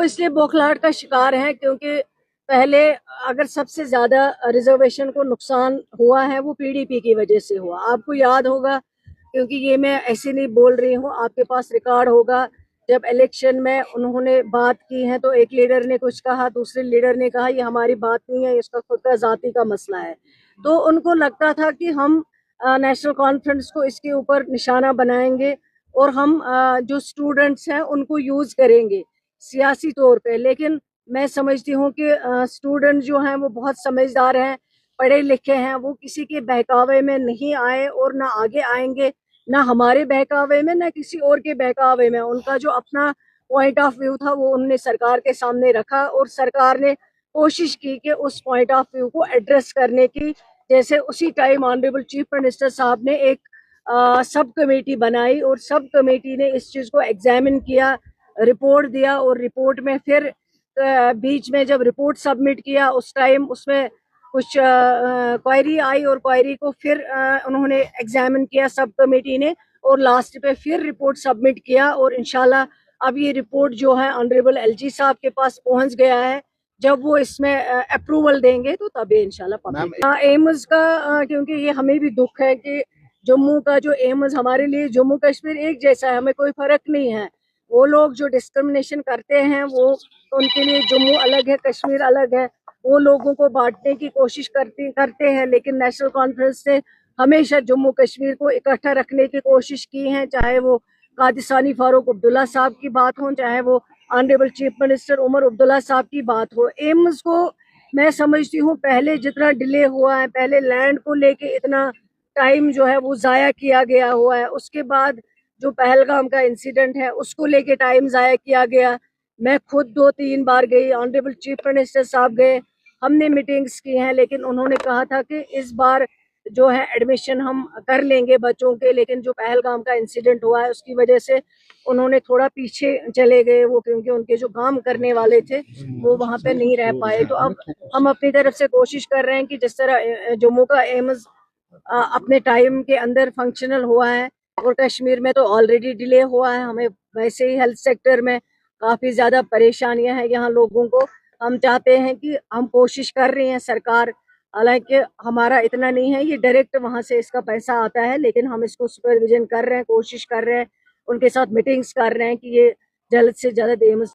इसलिए बौखलाहट का शिकार हैं क्योंकि पहले अगर सबसे ज्यादा रिजर्वेशन को नुकसान हुआ है वो पीडीपी की वजह से हुआ। आपको याद होगा, क्योंकि ये मैं ऐसे नहीं बोल रही हूँ, आपके पास रिकॉर्ड होगा, जब इलेक्शन में उन्होंने बात की है तो एक लीडर ने कुछ कहा, दूसरे लीडर ने कहा ये हमारी बात नहीं है, इसका खुद का जाति का मसला है। तो उनको लगता था कि हम नेशनल कॉन्फ्रेंस को इसके ऊपर निशाना बनाएंगे और हम जो स्टूडेंट्स हैं उनको यूज करेंगे सियासी तौर पे। लेकिन मैं समझती हूँ कि स्टूडेंट जो हैं वो बहुत समझदार हैं, पढ़े लिखे हैं, वो किसी के बहकावे में नहीं आए और ना आगे आएंगे, ना हमारे बहकावे में ना किसी और के बहकावे में। उनका जो अपना पॉइंट ऑफ व्यू था वो उन्होंने सरकार के सामने रखा और सरकार ने कोशिश की कि उस पॉइंट ऑफ व्यू को एड्रेस करने की। जैसे उसी टाइम ऑनरेबल चीफ मिनिस्टर साहब ने एक सब कमेटी बनाई और सब कमेटी ने इस चीज़ को एग्जामिन किया, रिपोर्ट दिया और रिपोर्ट में फिर बीच में जब रिपोर्ट सबमिट किया उस टाइम उसमें कुछ क्वेरी आई और क्वेरी को फिर उन्होंने एग्जामिन किया सब कमेटी ने और लास्ट पे फिर रिपोर्ट सबमिट किया और इंशाल्लाह अब ये रिपोर्ट जो है ऑनरेबल एलजी साहब के पास पहुंच गया है। जब वो इसमें अप्रूवल देंगे तो तभी इंशाल्लाह पब्लिक एम्स का क्योंकि ये हमें भी दुख है कि जम्मू का जो एम्स हमारे लिए जम्मू कश्मीर एक जैसा है, हमें कोई फर्क नहीं है। वो लोग जो डिस्क्रिमिनेशन करते हैं वो उनके लिए जम्मू अलग है, कश्मीर अलग है, वो लोगों को बांटने की कोशिश करते हैं। लेकिन नेशनल कॉन्फ्रेंस ने हमेशा जम्मू कश्मीर को इकट्ठा रखने की कोशिश की है, चाहे वो कादिसानी फारूक अब्दुल्ला साहब की बात हो, चाहे वो honourable chief minister Omar Abdullah साहब की बात हो। एम्स को मैं समझती हूँ पहले जितना डिले हुआ है, पहले लैंड को लेके इतना टाइम जो है वो ज़ाया किया गया हुआ है, उसके बाद जो पहलगाम का इंसिडेंट है उसको लेके टाइम ज़ाया किया गया। मैं खुद 2-3 बार गई, ऑनरेबल चीफ मिनिस्टर साहब गए, हमने मीटिंग्स की हैं, लेकिन उन्होंने कहा था कि इस बार जो है एडमिशन हम कर लेंगे बच्चों के। लेकिन जो पहलगाम का इंसिडेंट हुआ है उसकी वजह से उन्होंने थोड़ा पीछे चले गए, वो क्योंकि उनके जो काम करने वाले थे वो वहाँ पे नहीं रह पाए। तो अब हम अपनी तरफ से कोशिश कर रहे हैं कि जिस तरह जम्मू का एम्स अपने टाइम के अंदर फंक्शनल हुआ है और कश्मीर में तो ऑलरेडी डिले हुआ है। हमें वैसे ही हेल्थ सेक्टर में काफ़ी ज़्यादा परेशानियां हैं यहाँ लोगों को। हम चाहते हैं कि हम कोशिश कर रही हैं सरकार, हालांकि हमारा इतना नहीं है, ये डायरेक्ट वहाँ से इसका पैसा आता है, लेकिन हम इसको सुपरविजन कर रहे हैं, कोशिश कर रहे हैं, उनके साथ मीटिंग्स कर रहे हैं कि ये जल्द से जल्द एम्स